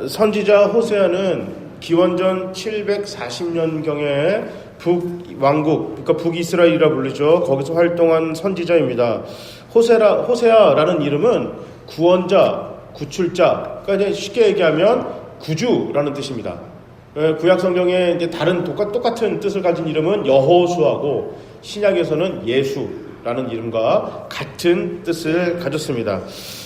선지자 호세아는 기원전 740년경에 북왕국, 그러니까 북이스라엘이라 불리죠. 거기서 활동한 선지자입니다. 호세아라는 이름은 구원자, 구출자, 그러니까 쉽게 얘기하면 구주라는 뜻입니다. 구약 성경에 이제 다른 똑같은 뜻을 가진 이름은 여호수아고, 신약에서는 예수라는 이름과 같은 뜻을 가졌습니다.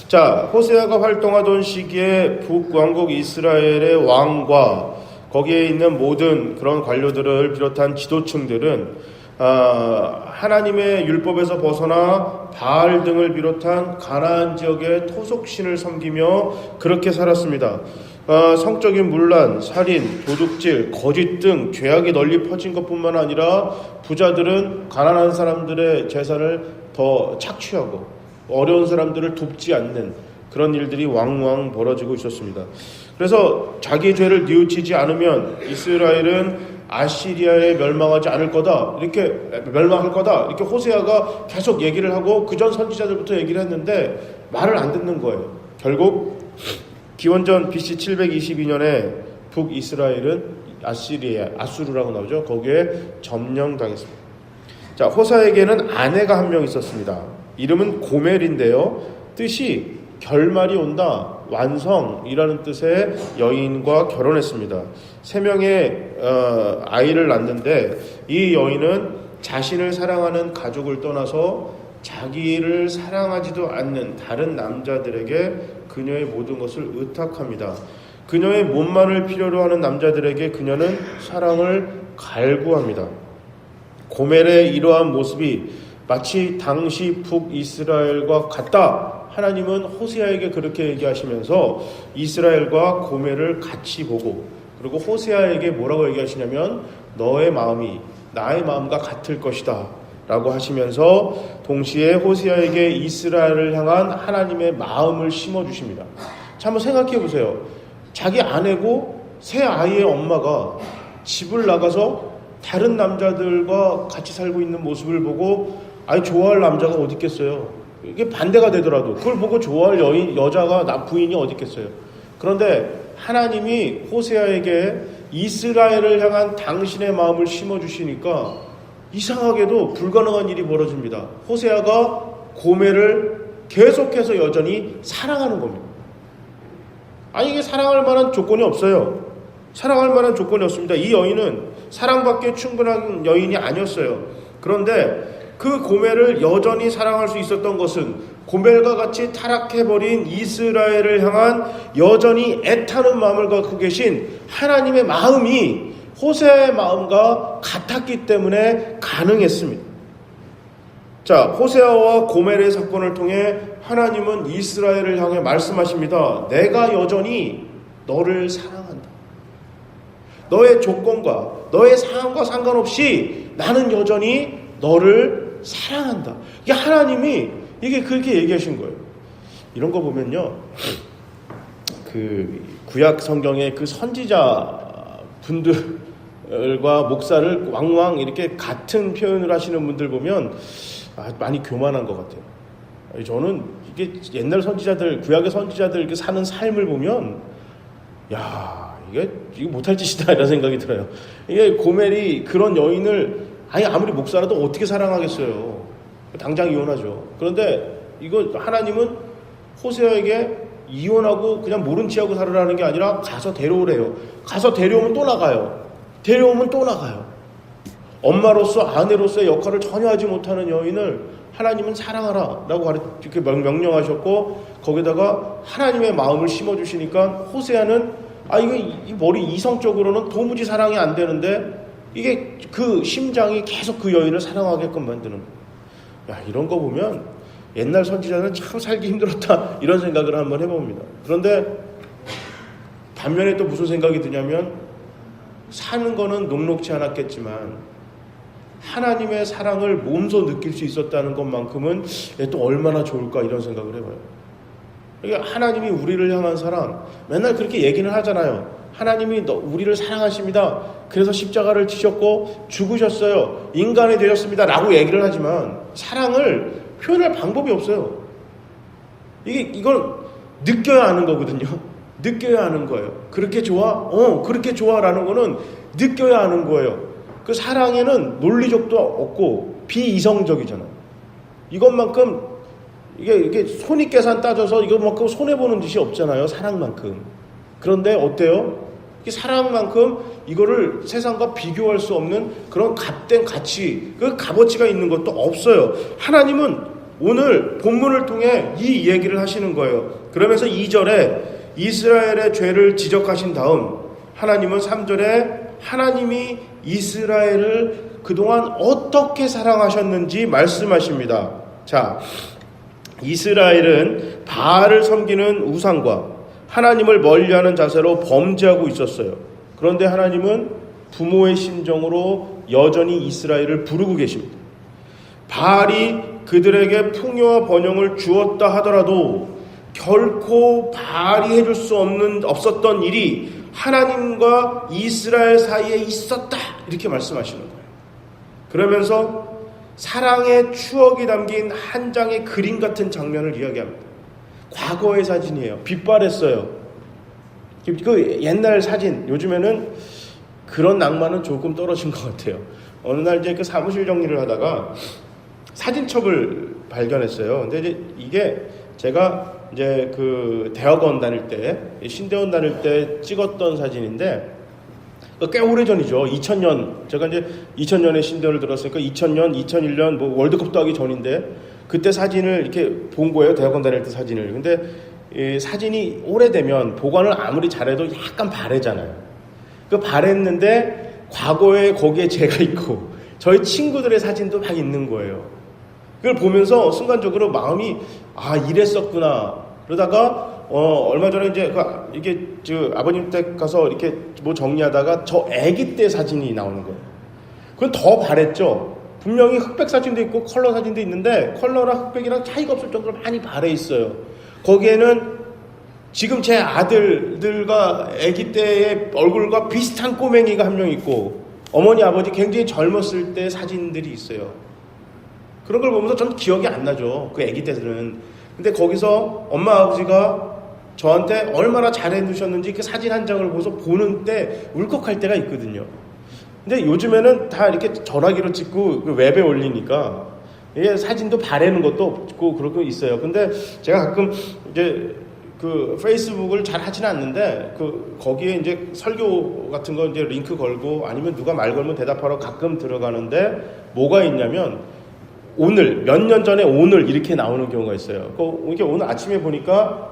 자, 호세아가 활동하던 시기에 북왕국 이스라엘의 왕과 거기에 있는 모든 그런 관료들을 비롯한 지도층들은 하나님의 율법에서 벗어나 바알 등을 비롯한 가나안 지역의 토속신을 섬기며 그렇게 살았습니다. 성적인 문란, 살인, 도둑질, 거짓 등 죄악이 널리 퍼진 것뿐만 아니라 부자들은 가난한 사람들의 재산을 더 착취하고 어려운 사람들을 돕지 않는 그런 일들이 왕왕 벌어지고 있었습니다. 그래서 자기 죄를 뉘우치지 않으면 이스라엘은 아시리아에 멸망할 거다 이렇게 호세아가 계속 얘기를 하고 그전 선지자들부터 얘기를 했는데 말을 안 듣는 거예요. 결국 기원전 BC 722년에 북이스라엘은 아수르라고 나오죠. 거기에 점령당했습니다. 자, 호세아에게는 아내가 한 명 있었습니다. 이름은 고멜인데요. 뜻이 결말이 온다, 완성이라는 뜻의 여인과 결혼했습니다. 3명의 아이를 낳는데 이 여인은 자신을 사랑하는 가족을 떠나서 자기를 사랑하지도 않는 다른 남자들에게 그녀의 모든 것을 의탁합니다. 그녀의 몸만을 필요로 하는 남자들에게 그녀는 사랑을 갈구합니다. 고멜의 이러한 모습이 마치 당시 북이스라엘과 같다. 하나님은 호세아에게 그렇게 얘기하시면서 이스라엘과 고멜을 같이 보고, 그리고 호세아에게 뭐라고 얘기하시냐면 너의 마음이 나의 마음과 같을 것이다 라고 하시면서 동시에 호세아에게 이스라엘을 향한 하나님의 마음을 심어주십니다. 자, 한번 생각해 보세요. 자기 아내고 새 아이의 엄마가 집을 나가서 다른 남자들과 같이 살고 있는 모습을 보고 좋아할 남자가 어디 있겠어요. 이게 반대가 되더라도 그걸 보고 좋아할 여자가 부인이 어디 있겠어요. 그런데 하나님이 호세아에게 이스라엘을 향한 당신의 마음을 심어주시니까 이상하게도 불가능한 일이 벌어집니다. 호세아가 고멜을 계속해서 여전히 사랑하는 겁니다. 이게 사랑할 만한 조건이 없어요. 사랑할 만한 조건이 없습니다. 이 여인은 사랑받기에 충분한 여인이 아니었어요. 그런데 그 고멜을 여전히 사랑할 수 있었던 것은 고멜과 같이 타락해버린 이스라엘을 향한 여전히 애타는 마음을 갖고 계신 하나님의 마음이 호세아의 마음과 같았기 때문에 가능했습니다. 자, 호세아와 고멜의 사건을 통해 하나님은 이스라엘을 향해 말씀하십니다. 내가 여전히 너를 사랑한다. 너의 조건과 너의 상황과 상관없이 나는 여전히 너를 사랑한다. 이게 하나님이 그렇게 얘기하신 거예요. 이런 거 보면요, 그 구약 성경의 그 선지자 분들과 목사를 왕왕 이렇게 같은 표현을 하시는 분들 보면 많이 교만한 것 같아요. 저는 이게 옛날 선지자들, 구약의 선지자들 이렇게 사는 삶을 보면 이게 못할 짓이다 이런 생각이 들어요. 이게 고멜이 그런 여인을 아무리 목사라도 어떻게 사랑하겠어요. 당장 이혼하죠. 그런데 이거 하나님은 호세아에게 이혼하고 그냥 모른 체하고 살으라는 게 아니라 가서 데려오래요. 가서 데려오면 또 나가요. 엄마로서 아내로서의 역할을 전혀 하지 못하는 여인을 하나님은 사랑하라 라고 이렇게 명령하셨고, 거기다가 하나님의 마음을 심어주시니까 호세아는 이 머리 이성적으로는 도무지 사랑이 안 되는데 이게 그 심장이 계속 그 여인을 사랑하게끔 만드는 거예요. 이런 거 보면 옛날 선지자는 참 살기 힘들었다 이런 생각을 한번 해봅니다. 그런데 반면에 또 무슨 생각이 드냐면 사는 거는 녹록지 않았겠지만 하나님의 사랑을 몸소 느낄 수 있었다는 것만큼은 또 얼마나 좋을까 이런 생각을 해봐요. 그러니까 하나님이 우리를 향한 사랑 맨날 그렇게 얘기는 하잖아요. 하나님이 우리를 사랑하십니다. 그래서 십자가를 지셨고 죽으셨어요. 인간이 되셨습니다. 라고 얘기를 하지만 사랑을 표현할 방법이 없어요. 이걸 느껴야 아는 거거든요. 느껴야 하는 거예요. 그렇게 좋아? 그렇게 좋아라는 거는 느껴야 하는 거예요. 그 사랑에는 논리적도 없고 비이성적이잖아요. 이것만큼 이게 손익계산 따져서 이것만큼 손해보는 짓이 없잖아요. 사랑만큼. 그런데 어때요? 이 사랑만큼 이거를 세상과 비교할 수 없는 그런 값된 가치, 그 값어치가 있는 것도 없어요. 하나님은 오늘 본문을 통해 이 얘기를 하시는 거예요. 그러면서 2절에 이스라엘의 죄를 지적하신 다음 하나님은 3절에 하나님이 이스라엘을 그동안 어떻게 사랑하셨는지 말씀하십니다. 자, 이스라엘은 바알을 섬기는 우상과 하나님을 멀리하는 자세로 범죄하고 있었어요. 그런데 하나님은 부모의 심정으로 여전히 이스라엘을 부르고 계십니다. 바알이 그들에게 풍요와 번영을 주었다 하더라도 결코 바알이 해줄 수 없었던 일이 하나님과 이스라엘 사이에 있었다, 이렇게 말씀하시는 거예요. 그러면서 사랑의 추억이 담긴 한 장의 그림 같은 장면을 이야기합니다. 과거의 사진이에요. 빛발했어요. 그 옛날 사진, 요즘에는 그런 낭만은 조금 떨어진 것 같아요. 어느 날 이제 그 사무실 정리를 하다가 사진첩을 발견했어요. 근데 이제 이게 제가 이제 그 대학원 다닐 때, 신대원 다닐 때 찍었던 사진인데, 꽤 오래전이죠. 2000년, 제가 이제 2000년에 신대원을 들었으니까 2000년, 2001년 뭐 월드컵도 하기 전인데, 그때 사진을 이렇게 본 거예요. 대학원 다닐 때 사진을. 근데 이 사진이 오래되면 보관을 아무리 잘해도 약간 바래잖아요. 그 바랬는데 과거에 거기에 제가 있고 저희 친구들의 사진도 막 있는 거예요. 그걸 보면서 순간적으로 마음이 이랬었구나. 그러다가 얼마 전에 이제 이게 아버님 댁 가서 이렇게 뭐 정리하다가 저 아기 때 사진이 나오는 거예요. 그건 더 바랬죠. 분명히 흑백 사진도 있고 컬러 사진도 있는데 컬러랑 흑백이랑 차이가 없을 정도로 많이 바래 있어요. 거기에는 지금 제 아들들과 아기 때의 얼굴과 비슷한 꼬맹이가 한 명 있고 어머니 아버지 굉장히 젊었을 때 사진들이 있어요. 그런 걸 보면서 전 기억이 안 나죠. 그 아기 때들은. 근데 거기서 엄마 아버지가 저한테 얼마나 잘해 주셨는지 그 사진 한 장을 보면서 보는 때 울컥할 때가 있거든요. 근데 요즘에는 다 이렇게 전화기로 찍고 그 웹에 올리니까 이게 사진도 바래는 것도 없고 그렇게 있어요. 근데 제가 가끔 이제 그 페이스북을 잘 하지는 않는데 거기에 이제 설교 같은 거 이제 링크 걸고 아니면 누가 말 걸면 대답하러 가끔 들어가는데 뭐가 있냐면 오늘 몇 년 전에 오늘 이렇게 나오는 경우가 있어요. 이게 오늘 아침에 보니까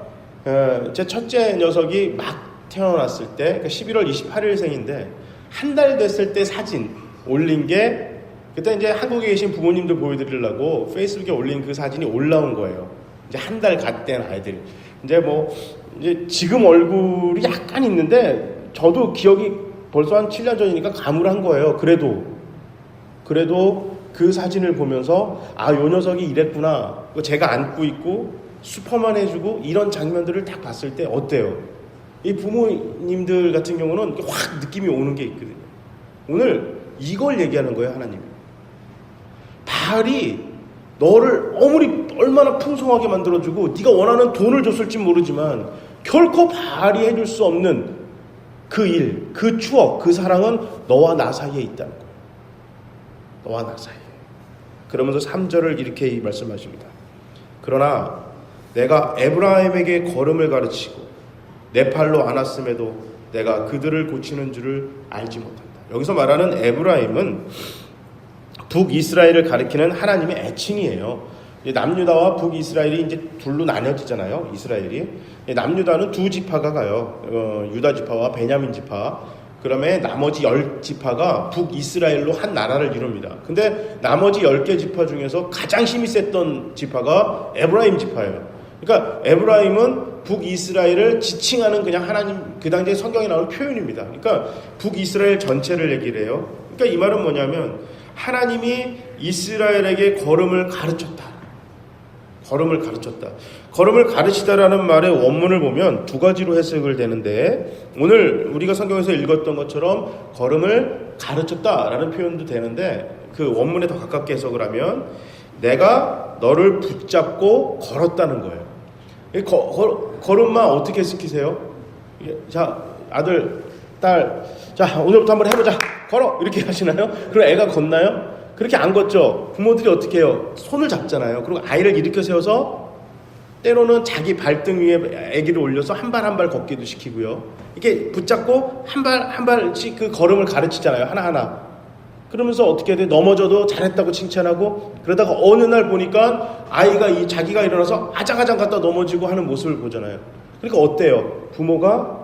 제 첫째 녀석이 막 태어났을 때 11월 28일생인데 한 달 됐을 때 사진 올린 게 그때 이제 한국에 계신 부모님들 보여드리려고 페이스북에 올린 그 사진이 올라온 거예요. 이제 한 달 갓 된 아이들. 이제 지금 얼굴이 약간 있는데 저도 기억이 벌써 한 7년 전이니까 가물한 거예요. 그래도 그 사진을 보면서 요 녀석이 이랬구나. 제가 안고 있고 슈퍼만 해주고 이런 장면들을 딱 봤을 때 어때요? 이 부모님들 같은 경우는 확 느낌이 오는 게 있거든요. 오늘 이걸 얘기하는 거예요, 하나님. 바알이 너를 얼마나 풍성하게 만들어주고 네가 원하는 돈을 줬을지 모르지만 결코 바알이 해줄 수 없는 그 일, 그 추억, 그 사랑은 너와 나 사이에 있다는 거예요. 너와 나 사이에. 그러면서 3절을 이렇게 말씀하십니다. 그러나 내가 에브라임에게 걸음을 가르치고 내 팔로 안았음에도 내가 그들을 고치는 줄을 알지 못한다. 여기서 말하는 에브라임은 북이스라엘을 가리키는 하나님의 애칭이에요. 남유다와 북이스라엘이 이제 둘로 나뉘어지잖아요. 이스라엘이. 남유다는 두 지파가 가요. 유다 지파와 베냐민 지파. 그러면 나머지 10지파가 북이스라엘로 한 나라를 이룹니다. 근데 나머지 10개 지파 중에서 가장 힘이 셌던 지파가 에브라임 지파예요. 그러니까 에브라임은 북이스라엘을 지칭하는 그냥 하나님, 그 당시에 성경에 나오는 표현입니다. 그러니까 북이스라엘 전체를 얘기를 해요. 그러니까 이 말은 뭐냐면 하나님이 이스라엘에게 걸음을 가르쳤다. 걸음을 가르치다라는 말의 원문을 보면 두 가지로 해석을 되는데 오늘 우리가 성경에서 읽었던 것처럼 걸음을 가르쳤다라는 표현도 되는데 그 원문에 더 가깝게 해석을 하면 내가 너를 붙잡고 걸었다는 거예요. 걸음만 어떻게 시키세요? 자, 아들, 딸, 자, 오늘부터 한번 해보자. 걸어! 이렇게 하시나요? 그럼 애가 걷나요? 그렇게 안 걷죠. 부모들이 어떻게 해요? 손을 잡잖아요. 그리고 아이를 일으켜 세워서 때로는 자기 발등 위에 아기를 올려서 한 발 한 발 걷기도 시키고요. 이렇게 붙잡고 한 발 한 발씩 그 걸음을 가르치잖아요. 하나하나. 그러면서 어떻게 돼? 넘어져도 잘했다고 칭찬하고, 그러다가 어느 날 보니까 아이가 자기가 일어나서 아장아장 갖다 넘어지고 하는 모습을 보잖아요. 그러니까 어때요? 부모가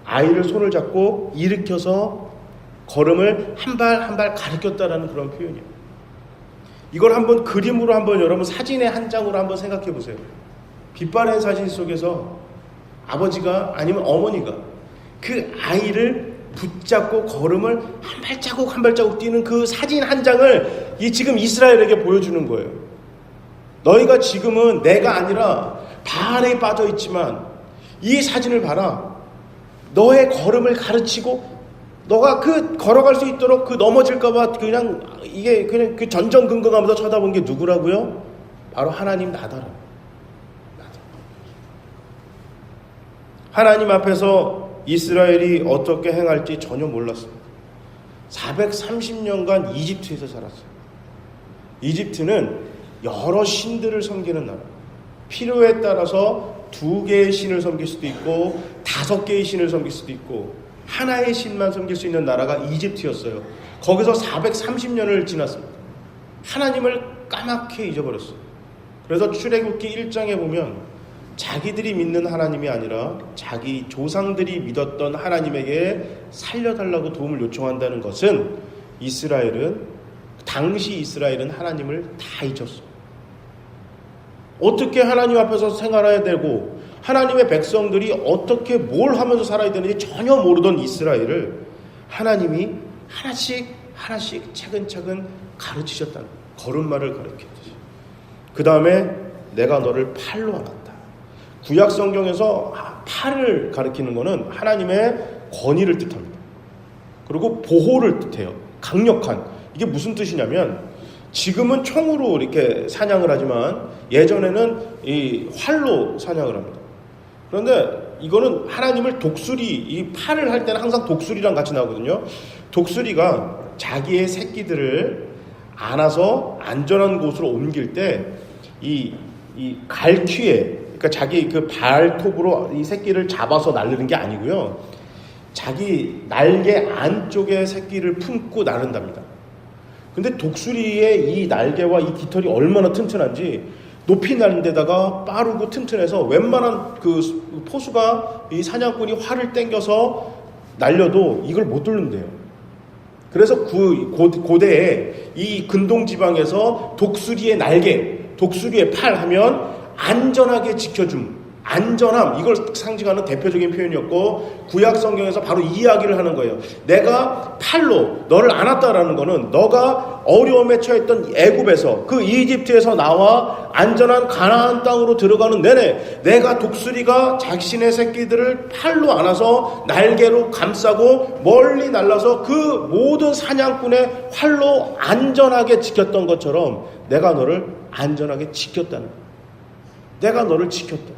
아이를 손을 잡고 일으켜서 걸음을 한 발 한 발 가르쳤다라는 그런 표현이에요. 이걸 한번 그림으로 한번 여러분 사진의 한 장으로 한번 생각해 보세요. 빛바랜 사진 속에서 아버지가 아니면 어머니가 그 아이를 붙잡고 걸음을 한 발자국 한 발자국 뛰는 그 사진 한 장을 지금 이스라엘에게 보여주는 거예요. 너희가 지금은 내가 아니라 바알에 빠져 있지만 이 사진을 봐라. 너의 걸음을 가르치고 너가 그 걸어갈 수 있도록 그 넘어질까봐 그냥 이게 그냥 그 전전긍긍하면서 쳐다본 게 누구라고요? 바로 하나님 나더라. 하나님 앞에서 이스라엘이 어떻게 행할지 전혀 몰랐습니다. 430년간 이집트에서 살았어요. 이집트는 여러 신들을 섬기는 나라. 필요에 따라서 2개의 신을 섬길 수도 있고 5개의 신을 섬길 수도 있고 하나의 신만 섬길 수 있는 나라가 이집트였어요. 거기서 430년을 지났습니다. 하나님을 까맣게 잊어버렸어요. 그래서 출애굽기 1장에 보면 자기들이 믿는 하나님이 아니라 자기 조상들이 믿었던 하나님에게 살려달라고 도움을 요청한다는 것은 당시 이스라엘은 하나님을 다 잊었어요. 어떻게 하나님 앞에서 생활해야 되고 하나님의 백성들이 어떻게 뭘 하면서 살아야 되는지 전혀 모르던 이스라엘을 하나님이 하나씩 차근차근 가르치셨다는 거예요. 걸음마를 가르쳤듯이. 그 다음에 내가 너를 팔로 안았다. 구약 성경에서 팔을 가리키는 것은 하나님의 권위를 뜻합니다. 그리고 보호를 뜻해요. 강력한. 이게 무슨 뜻이냐면 지금은 총으로 이렇게 사냥을 하지만 예전에는 이 활로 사냥을 합니다. 그런데 이거는 하나님을 이 팔을 할 때는 항상 독수리랑 같이 나오거든요. 독수리가 자기의 새끼들을 안아서 안전한 곳으로 옮길 때 이 갈퀴에 그러니까 자기 그 발톱으로 이 새끼를 잡아서 날르는 게 아니고요. 자기 날개 안쪽에 새끼를 품고 나른답니다. 근데 독수리의 이 날개와 이 깃털이 얼마나 튼튼한지 높이 나는 데다가 빠르고 튼튼해서 웬만한 그 포수가 이 사냥꾼이 활을 땡겨서 날려도 이걸 못 뚫는데요. 그래서 고대에 이 근동 지방에서 독수리의 날개, 독수리의 팔 하면 안전하게 지켜줌, 안전함, 이걸 상징하는 대표적인 표현이었고 구약 성경에서 바로 이 이야기를 하는 거예요. 내가 팔로 너를 안았다라는 거는 너가 어려움에 처했던 애굽에서 그 이집트에서 나와 안전한 가나안 땅으로 들어가는 내내 내가 독수리가 자신의 새끼들을 팔로 안아서 날개로 감싸고 멀리 날라서 그 모든 사냥꾼의 활로 안전하게 지켰던 것처럼 내가 너를 안전하게 지켰다는 거예요. 내가 너를 지켰다.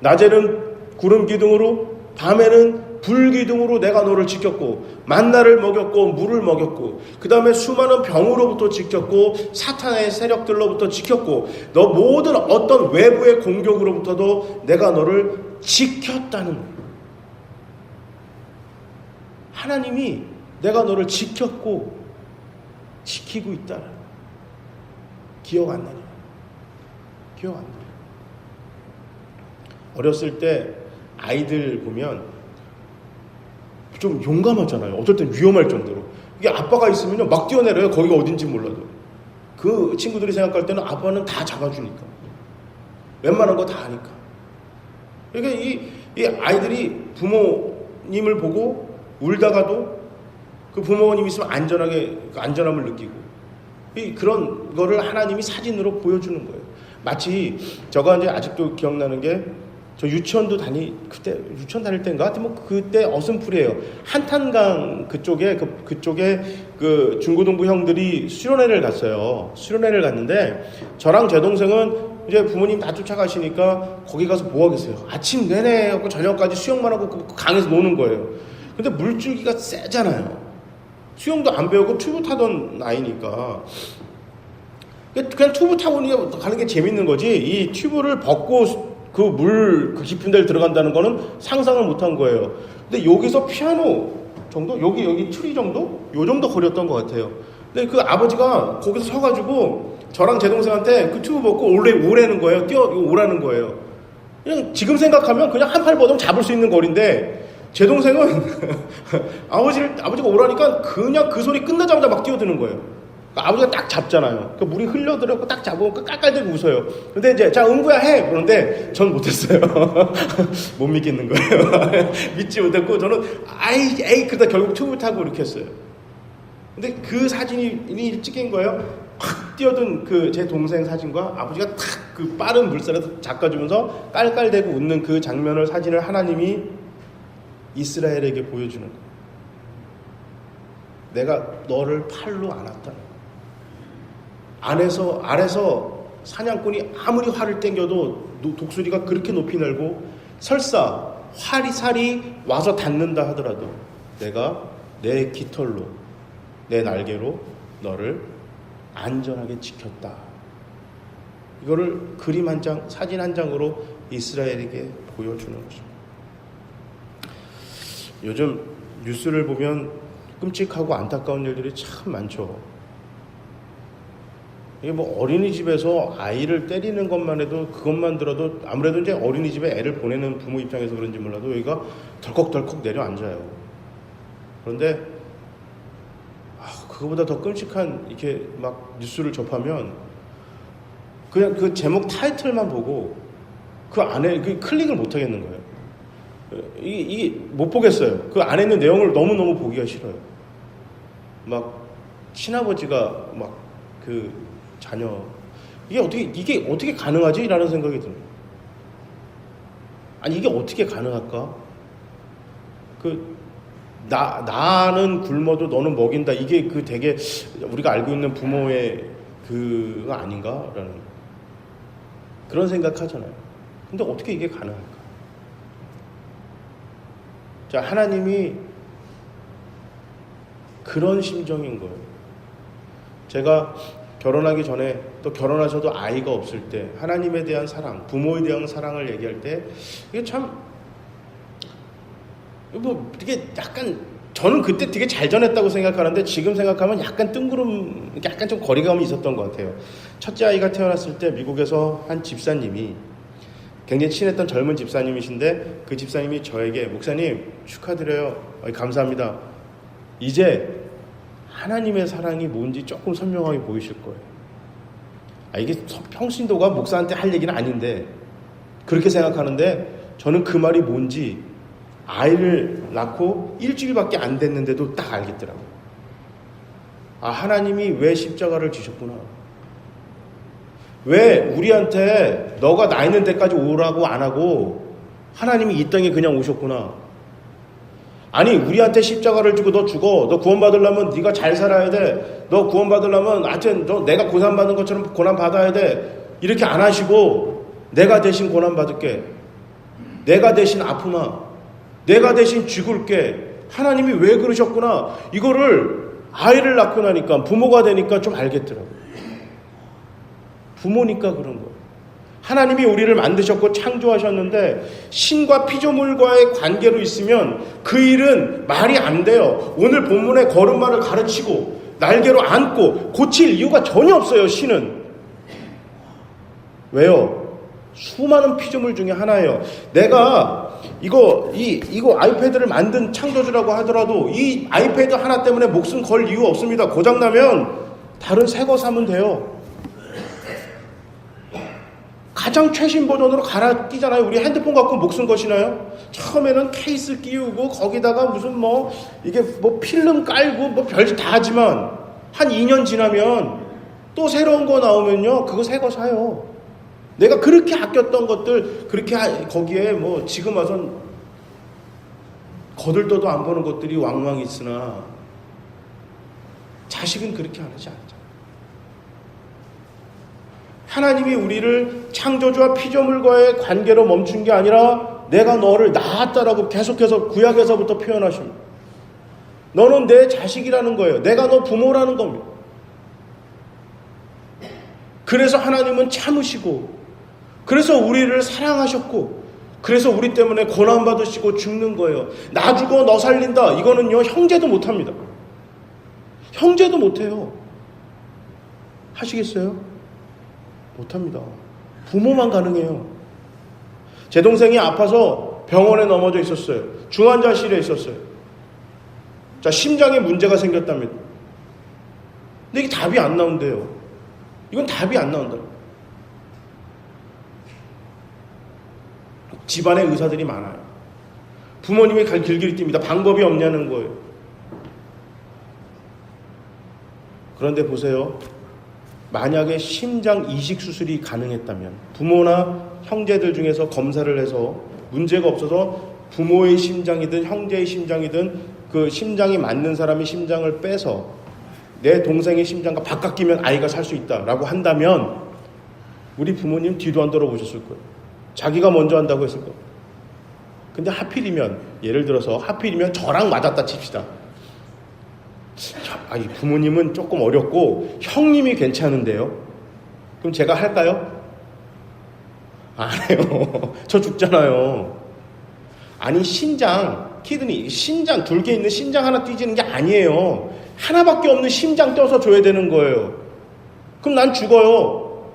낮에는 구름 기둥으로 밤에는 불 기둥으로 내가 너를 지켰고 만나를 먹였고 물을 먹였고 그 다음에 수많은 병으로부터 지켰고 사탄의 세력들로부터 지켰고 너 모든 어떤 외부의 공격으로부터도 내가 너를 지켰다는 거예요. 하나님이 내가 너를 지켰고 지키고 있다. 기억 안 나냐? 기억 안 나냐? 어렸을 때 아이들 보면 좀 용감하잖아요. 어떨 땐 위험할 정도로. 이게 아빠가 있으면요 막 뛰어내려요. 거기가 어딘지 몰라도. 그 친구들이 생각할 때는 아빠는 다 잡아주니까. 웬만한 거 다 하니까. 그러니까 이 아이들이 부모님을 보고 울다가도 그 부모님 있으면 안전함을 느끼고 그런 거를 하나님이 사진으로 보여주는 거예요. 마치 저가 이제 아직도 기억나는 게 저 유치원도 그때 유치원 다닐 때인가? 하여튼 뭐 그때 어슴풀이에요. 한탄강 그쪽에 그 중고등부 형들이 수련회를 갔어요. 수련회를 갔는데 저랑 제 동생은 이제 부모님 다 쫓아가시니까 거기 가서 뭐 하겠어요? 아침 내내 하고 저녁까지 수영만 하고 그 강에서 노는 거예요. 근데 물줄기가 세잖아요. 수영도 안 배우고 튜브 타던 나이니까. 그냥 튜브 타고 가는 게 재밌는 거지. 이 튜브를 벗고 그 깊은 데를 들어간다는 거는 상상을 못한 거예요. 근데 여기서 피아노 정도? 여기 트리 정도? 요 정도 거리였던 것 같아요. 근데 그 아버지가 거기서 서가지고 저랑 제 동생한테 그 튜브 벗고 오라는 거예요. 오라는 거예요. 그냥 지금 생각하면 그냥 한 팔 뻗으면 잡을 수 있는 거리인데 제 동생은 아버지가 오라니까 그냥 그 소리 끝나자마자 막 뛰어드는 거예요. 그러니까 아버지가 딱 잡잖아요. 그 물이 흘려들어서 딱 잡으면 깔깔대고 웃어요. 근데 이제 자 응구야 해 그런데 전 못했어요. 못 믿겠는 거예요. 믿지 못했고 저는 에이 그러다 결국 튜브 타고 이렇게 했어요. 근데 그 사진이 찍힌 거예요. 확 뛰어든 그 제 동생 사진과 아버지가 탁 그 빠른 물살에서 닦아주면서 깔깔대고 웃는 그 사진을 하나님이 이스라엘에게 보여주는 거예요. 내가 너를 팔로 안았다. 아래서 사냥꾼이 아무리 활을 땡겨도 독수리가 그렇게 높이 날고 설사 살이 와서 닿는다 하더라도 내가 내 깃털로 내 날개로 너를 안전하게 지켰다. 이거를 그림 한 장, 사진 한 장으로 이스라엘에게 보여주는 거죠. 요즘 뉴스를 보면 끔찍하고 안타까운 일들이 참 많죠. 이게 뭐 어린이집에서 아이를 때리는 것만 해도 그것만 들어도 아무래도 이제 어린이집에 애를 보내는 부모 입장에서 그런지 몰라도 여기가 덜컥덜컥 내려앉아요. 그런데 그거보다 더 끔찍한 이렇게 막 뉴스를 접하면 그냥 그 제목 타이틀만 보고 그 안에 클릭을 못 하겠는 거예요. 이게 못 보겠어요. 그 안에 있는 내용을 너무너무 보기가 싫어요. 막 친아버지가 막 그 자녀 이게 어떻게 가능하지? 라는 생각이 들어요. 아니 이게 어떻게 가능할까? 나는 굶어도 너는 먹인다. 이게 되게 우리가 알고 있는 부모의 그거 아닌가라는 그런 생각하잖아요. 근데 어떻게 이게 가능할까? 자, 하나님이 그런 심정인 거예요. 제가 결혼하기 전에 또 결혼하셔도 아이가 없을 때 하나님에 대한 사랑, 부모에 대한 사랑을 얘기할 때 이게 참 이게 약간 저는 그때 되게 잘 전했다고 생각하는데 지금 생각하면 약간 약간 좀 거리감이 있었던 것 같아요. 첫째 아이가 태어났을 때 미국에서 한 집사님이 굉장히 친했던 젊은 집사님이신데 그 집사님이 저에게 목사님 축하드려요. 감사합니다. 이제 하나님의 사랑이 뭔지 조금 선명하게 보이실 거예요. 이게 평신도가 목사한테 할 얘기는 아닌데 그렇게 생각하는데 저는 그 말이 뭔지 아이를 낳고 일주일밖에 안 됐는데도 딱 알겠더라고요. 하나님이 왜 십자가를 지셨구나. 왜 우리한테 너가 나 있는 데까지 오라고 안 하고 하나님이 이 땅에 그냥 오셨구나. 아니 우리한테 십자가를 주고 너 죽어. 너 구원받으려면 네가 잘 살아야 돼. 너 구원받으려면 하여튼 내가 고난받는 것처럼 고난받아야 돼. 이렇게 안 하시고 내가 대신 고난받을게. 내가 대신 아프나. 내가 대신 죽을게. 하나님이 왜 그러셨구나. 이거를 아이를 낳고 나니까 부모가 되니까 좀 알겠더라고요. 부모니까 그런 거예요. 하나님이 우리를 만드셨고 창조하셨는데 신과 피조물과의 관계로 있으면 그 일은 말이 안 돼요. 오늘 본문의 걸음마를 가르치고 날개로 안고 고칠 이유가 전혀 없어요. 신은. 왜요? 수많은 피조물 중에 하나예요. 내가 이거 아이패드를 만든 창조주라고 하더라도 이 아이패드 하나 때문에 목숨 걸 이유 없습니다. 고장나면 다른 새 거 사면 돼요. 가장 최신 버전으로 갈아 끼잖아요. 우리 핸드폰 갖고 목숨 거시나요? 처음에는 케이스 끼우고 거기다가 무슨 이게 필름 깔고 별짓 다 하지만 한 2년 지나면 또 새로운 거 나오면요. 그거 새 거 사요. 내가 그렇게 아꼈던 것들 그렇게 거기에 지금 와선 거들떠도 안 보는 것들이 왕왕 있으나 자식은 그렇게 안 하지 않죠. 하나님이 우리를 창조주와 피조물과의 관계로 멈춘 게 아니라 내가 너를 낳았다라고 계속해서 구약에서부터 표현하십니다. 너는 내 자식이라는 거예요. 내가 너 부모라는 겁니다. 그래서 하나님은 참으시고, 그래서 우리를 사랑하셨고, 그래서 우리 때문에 고난받으시고 죽는 거예요. 나 죽어 너 살린다. 이거는요, 형제도 못합니다. 형제도 못해요. 하시겠어요? 못합니다. 부모만 가능해요. 제 동생이 아파서 병원에 넘어져 있었어요. 중환자실에 있었어요. 자, 심장에 문제가 생겼답니다. 근데 이게 답이 안 나온대요. 이건 답이 안 나온다. 집안에 의사들이 많아요. 부모님이 갈 길길이 뜁니다. 방법이 없냐는 거예요. 그런데 보세요. 만약에 심장 이식 수술이 가능했다면 부모나 형제들 중에서 검사를 해서 문제가 없어서 부모의 심장이든 형제의 심장이든 그 심장이 맞는 사람이 심장을 빼서 내 동생의 심장과 바깥 끼면 아이가 살 수 있다라고 한다면 우리 부모님 뒤도 안 돌아보셨을 거예요. 자기가 먼저 한다고 했을 거예요. 근데 하필이면, 예를 들어서 하필이면 저랑 맞았다 칩시다. 이 부모님은 조금 어렵고 형님이 괜찮은데요. 그럼 제가 할까요? 안 해요. 저 죽잖아요. 아니, 신장, 키드니, 신장, 둘 개 있는 신장 하나 띄지는 게 아니에요. 하나밖에 없는 심장 떼어서 줘야 되는 거예요. 그럼 난 죽어요.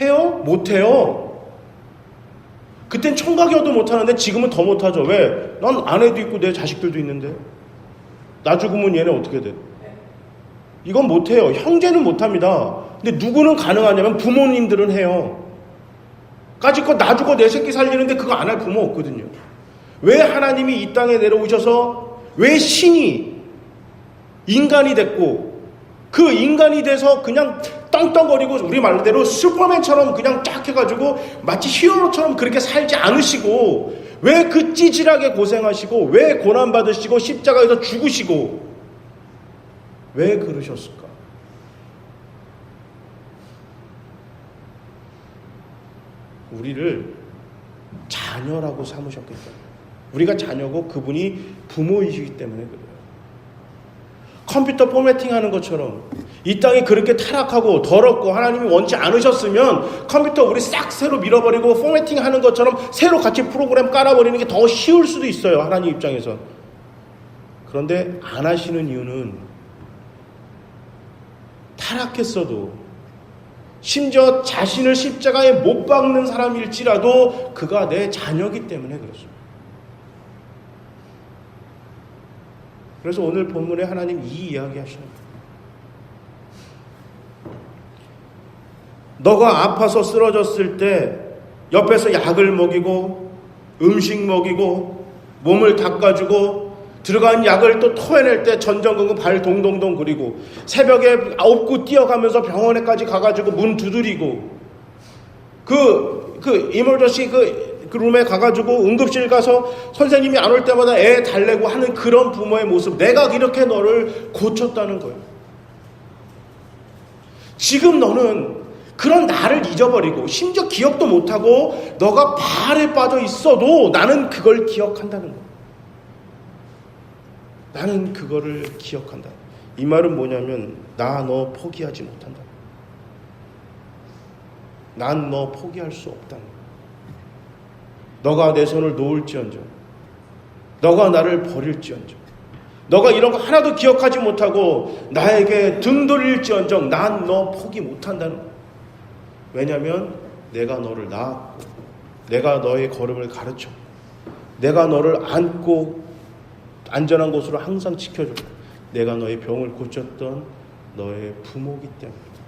해요? 못해요. 그땐 청각여도 못하는데 지금은 더 못하죠. 왜? 난 아내도 있고 내 자식들도 있는데. 나 죽으면 얘네 어떻게 돼? 이건 못해요. 형제는 못합니다. 근데 누구는 가능하냐면 부모님들은 해요. 까짓거 나 죽어 내 새끼 살리는데 그거 안 할 부모 없거든요. 왜 하나님이 이 땅에 내려오셔서 왜 신이 인간이 됐고 그 인간이 돼서 그냥 떵떵거리고 우리 말대로 슈퍼맨처럼 그냥 쫙 해가지고 마치 히어로처럼 그렇게 살지 않으시고 왜 그 찌질하게 고생하시고 왜 고난받으시고 십자가에서 죽으시고 왜 그러셨을까? 우리를 자녀라고 삼으셨기 때문에, 우리가 자녀고 그분이 부모이시기 때문에 그래요. 컴퓨터 포매팅하는 것처럼 이 땅이 그렇게 타락하고 더럽고 하나님이 원치 않으셨으면 컴퓨터 우리 싹 새로 밀어버리고 포매팅하는 것처럼 새로 같이 프로그램 깔아버리는 게 더 쉬울 수도 있어요. 하나님 입장에선. 그런데 안 하시는 이유는 타락했어도 심지어 자신을 십자가에 못 박는 사람일지라도 그가 내 자녀이기 때문에 그렇습니다. 그래서 오늘 본문에 하나님 이 이야기 하시는 거예요. 너가 아파서 쓰러졌을 때 옆에서 약을 먹이고 음식 먹이고 몸을 닦아주고 들어간 약을 또 토해낼 때 전전긍긍 발 동동동 그리고 새벽에 업고 뛰어가면서 병원에까지 가가지고 문 두드리고 그 이머전시 그 룸에 가가지고 응급실 가서 선생님이 안 올 때마다 애 달래고 하는 그런 부모의 모습, 내가 이렇게 너를 고쳤다는 거예요. 지금 너는 그런 나를 잊어버리고 심지어 기억도 못하고 너가 발에 빠져 있어도 나는 그걸 기억한다는 거예요. 나는 그거를 기억한다. 이 말은 뭐냐면 나 너 포기하지 못한다. 난 너 포기할 수 없다는 거예요. 너가 내 손을 놓을지언정, 너가 나를 버릴지언정, 너가 이런 거 하나도 기억하지 못하고 나에게 등 돌릴지언정 난 너 포기 못한다는 거야. 왜냐하면 내가 너를 낳았고 내가 너의 걸음을 가르쳤고 내가 너를 안고 안전한 곳으로 항상 지켜줬고 내가 너의 병을 고쳤던 너의 부모이기 때문이다.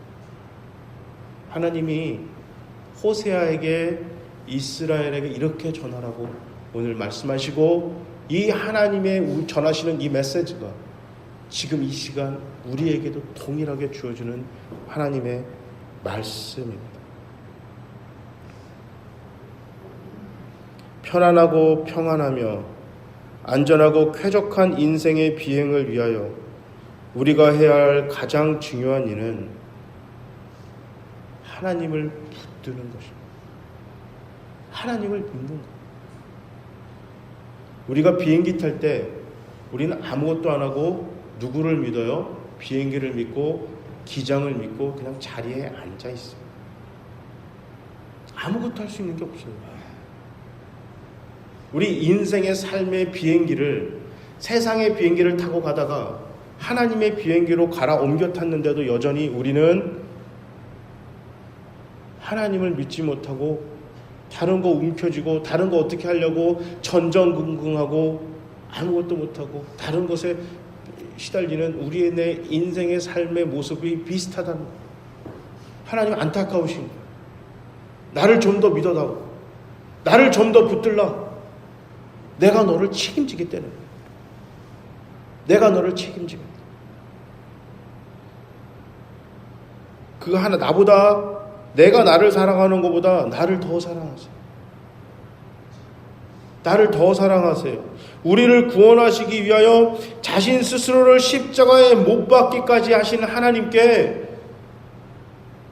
하나님이 호세아에게 이스라엘에게 이렇게 전하라고 오늘 말씀하시고 이 하나님의 전하시는 이 메시지가 지금 이 시간 우리에게도 동일하게 주어주는 하나님의 말씀입니다. 편안하고 평안하며 안전하고 쾌적한 인생의 비행을 위하여 우리가 해야 할 가장 중요한 일은 하나님을 붙드는 것입니다. 하나님을 믿는 것. 우리가 비행기 탈 때 우리는 아무것도 안 하고 누구를 믿어요? 비행기를 믿고 기장을 믿고 그냥 자리에 앉아 있어요. 아무것도 할 수 있는 게 없어요. 우리 인생의 삶의 비행기를, 세상의 비행기를 타고 가다가 하나님의 비행기로 갈아 옮겨 탔는데도 여전히 우리는 하나님을 믿지 못하고 다른 거 움켜쥐고 다른 거 어떻게 하려고 전전긍긍하고 아무것도 못하고 다른 것에 시달리는 우리의 내 인생의 삶의 모습이 비슷하다는 거예요. 하나님 안타까우신 거예요. 나를 좀 더 믿어다오. 나를 좀 더 붙들라. 내가 너를 책임지겠다는 거예요. 내가 너를 책임지겠다. 그거 하나, 나보다, 내가 나를 사랑하는 것보다 나를 더 사랑하세요. 나를 더 사랑하세요. 우리를 구원하시기 위하여 자신 스스로를 십자가에 못 박기까지 하시는 하나님께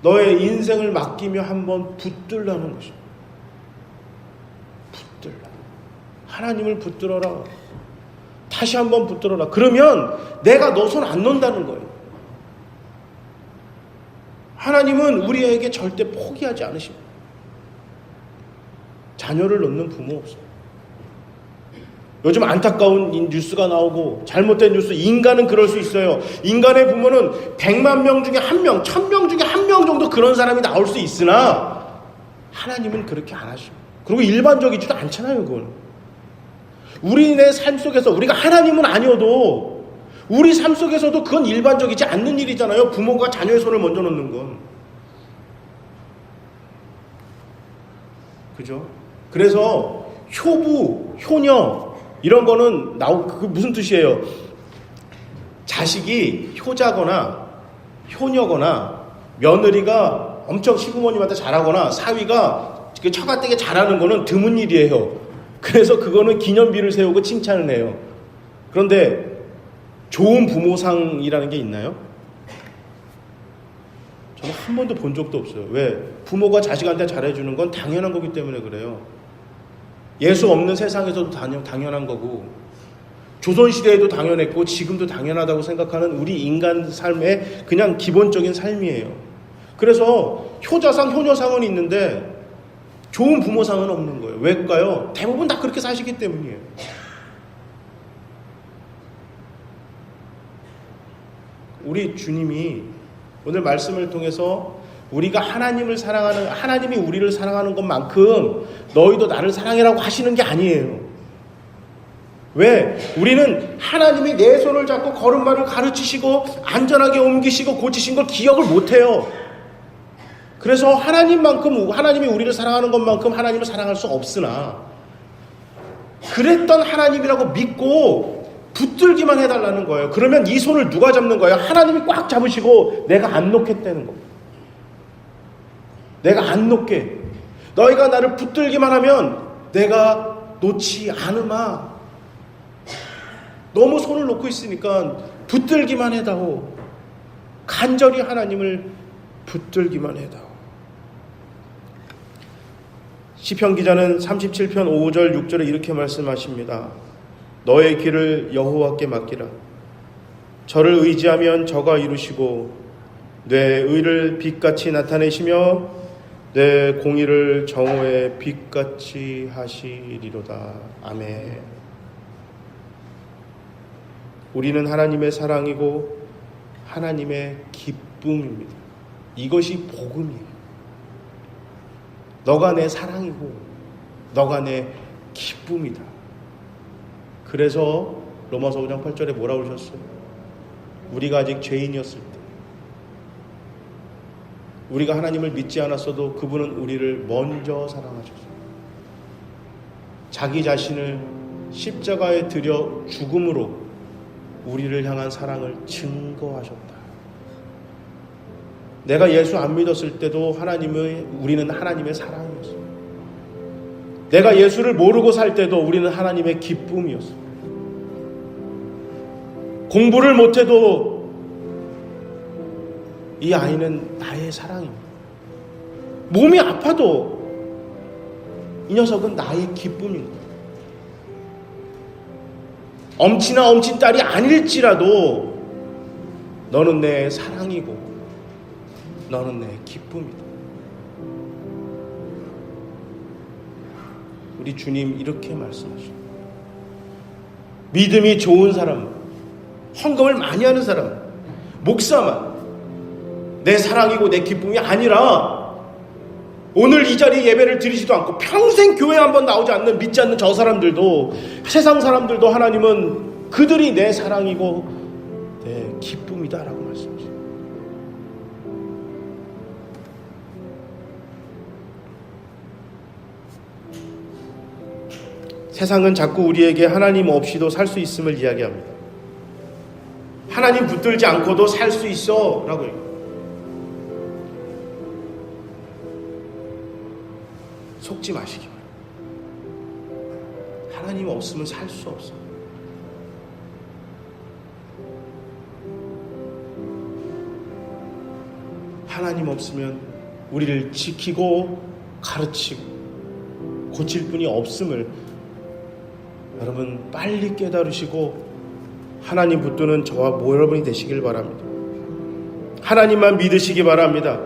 너의 인생을 맡기며 한번 붙들라는 것입니다. 붙들라. 하나님을 붙들어라. 다시 한번 붙들어라. 그러면 내가 너 손 안 놓는다는 거예요. 하나님은 우리에게 절대 포기하지 않으십니다. 자녀를 놓는 부모 없어요. 요즘 안타까운 뉴스가 나오고 잘못된 뉴스, 인간은 그럴 수 있어요. 인간의 부모는 100만 명 중에 1명, 1000명 중에 1명 정도 그런 사람이 나올 수 있으나 하나님은 그렇게 안 하십니다. 그리고 일반적이지도 않잖아요. 그건 우리의 삶 속에서 우리가 하나님은 아니어도 우리 삶 속에서도 그건 일반적이지 않는 일이잖아요. 부모가 자녀의 손을 먼저 놓는 건. 그죠? 그래서 효부, 효녀 이런 거는 그 무슨 뜻이에요? 자식이 효자거나 효녀거나 며느리가 엄청 시부모님한테 잘하거나 사위가 처가댁에 잘하는 거는 드문 일이에요. 그래서 그거는 기념비를 세우고 칭찬을 해요. 그런데 좋은 부모상이라는 게 있나요? 저는 한 번도 본 적도 없어요. 왜? 부모가 자식한테 잘해주는 건 당연한 거기 때문에 그래요. 예수 없는 세상에서도 당연한 거고 조선시대에도 당연했고 지금도 당연하다고 생각하는 우리 인간 삶의 그냥 기본적인 삶이에요. 그래서 효자상, 효녀상은 있는데 좋은 부모상은 없는 거예요. 왜일까요? 대부분 다 그렇게 사시기 때문이에요. 우리 주님이 오늘 말씀을 통해서 우리가 하나님을 사랑하는, 하나님이 우리를 사랑하는 것만큼 너희도 나를 사랑해라고 하시는 게 아니에요. 왜? 우리는 하나님이 내 손을 잡고 걸음마를 가르치시고 안전하게 옮기시고 고치신 걸 기억을 못해요. 그래서 하나님이 우리를 사랑하는 것만큼 하나님을 사랑할 수 없으나 그랬던 하나님이라고 믿고 붙들기만 해달라는 거예요. 그러면 이 손을 누가 잡는 거예요? 하나님이 꽉 잡으시고 내가 안 놓겠다는 겁니다. 내가 안 놓게. 너희가 나를 붙들기만 하면 내가 놓지 않으마. 너무 손을 놓고 있으니까 붙들기만 해다오. 간절히 하나님을 붙들기만 해다오. 시편 기자는 37편 5절 6절에 이렇게 말씀하십니다. 너의 길을 여호와께 맡기라. 저를 의지하면 저가 이루시고 내 의를 빛같이 나타내시며 내 공의를 정오의 빛같이 하시리로다. 아멘. 우리는 하나님의 사랑이고 하나님의 기쁨입니다. 이것이 복음이에요. 너가 내 사랑이고 너가 내 기쁨이다. 그래서 로마서 5장 8절에 뭐라고 그러셨어요? 우리가 아직 죄인이었을 때, 우리가 하나님을 믿지 않았어도 그분은 우리를 먼저 사랑하셨어요. 자기 자신을 십자가에 들여 죽음으로 우리를 향한 사랑을 증거하셨다. 내가 예수 안 믿었을 때도 우리는 하나님의 사랑이었어요. 내가 예수를 모르고 살 때도 우리는 하나님의 기쁨이었어요. 공부를 못해도 이 아이는 나의 사랑입니다. 몸이 아파도 이 녀석은 나의 기쁨인 거예요. 엄친아 엄친딸이 아닐지라도 너는 내 사랑이고 너는 내 기쁨이다. 우리 주님 이렇게 말씀하셔요. 믿음이 좋은 사람, 헌금을 많이 하는 사람, 목사만 내 사랑이고 내 기쁨이 아니라 오늘 이 자리에 예배를 드리지도 않고 평생 교회 한번 나오지 않는 믿지 않는 저 사람들도, 세상 사람들도 하나님은 그들이 내 사랑이고 내 기쁨이다라고 말씀하십니다. 세상은 자꾸 우리에게 하나님 없이도 살 수 있음을 이야기합니다. 하나님 붙들지 않고도 살 수 있어 라고 해요. 속지 마시기 바랍니다. 하나님 없으면 살 수 없어요. 하나님 없으면 우리를 지키고 가르치고 고칠 분이 없음을 여러분 빨리 깨달으시고 하나님 붙드는 저와 여러분이 되시길 바랍니다. 하나님만 믿으시기 바랍니다.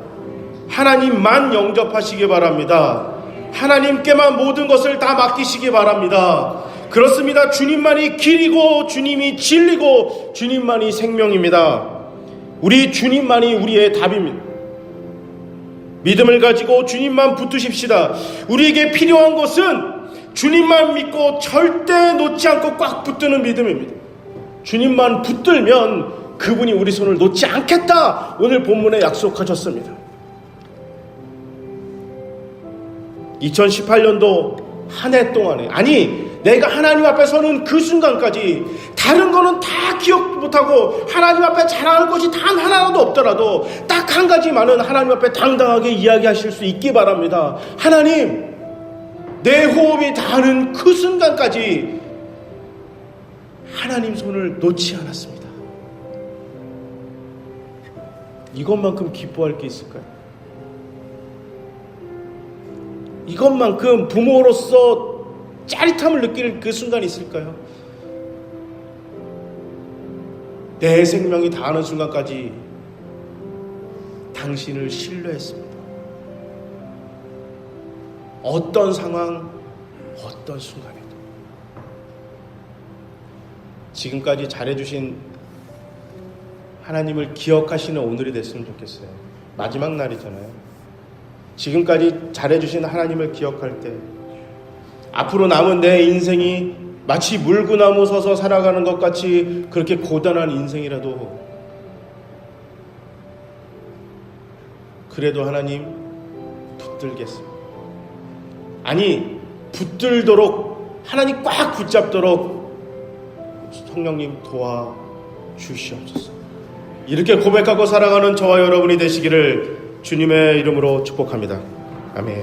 하나님만 영접하시기 바랍니다. 하나님께만 모든 것을 다 맡기시기 바랍니다. 그렇습니다. 주님만이 길이고 주님이 진리고 주님만이 생명입니다. 우리 주님만이 우리의 답입니다. 믿음을 가지고 주님만 붙드십시다. 우리에게 필요한 것은 주님만 믿고 절대 놓지 않고 꽉 붙드는 믿음입니다. 주님만 붙들면 그분이 우리 손을 놓지 않겠다. 오늘 본문에 약속하셨습니다. 2018년도 한 해 동안에, 아니 내가 하나님 앞에 서는 그 순간까지 다른 거는 다 기억 못하고 하나님 앞에 자랑할 것이 단 하나라도 없더라도 딱 한 가지만은 하나님 앞에 당당하게 이야기하실 수 있기 바랍니다. 하나님, 내 호흡이 닿는 그 순간까지 하나님 손을 놓지 않았습니다. 이것만큼 기뻐할 게 있을까요? 이것만큼 부모로서 짜릿함을 느낄 그 순간이 있을까요? 내 생명이 다하는 순간까지 당신을 신뢰했습니다. 어떤 상황, 어떤 순간에도 지금까지 잘해주신 하나님을 기억하시는 오늘이 됐으면 좋겠어요. 마지막 날이잖아요. 지금까지 잘해주신 하나님을 기억할 때 앞으로 남은 내 인생이 마치 물구나무 서서 살아가는 것 같이 그렇게 고단한 인생이라도 그래도 하나님 붙들겠습니다. 아니 붙들도록 하나님 꽉 붙잡도록 성령님 도와주시옵소서. 이렇게 고백하고 살아가는 저와 여러분이 되시기를 주님의 이름으로 축복합니다. 아멘.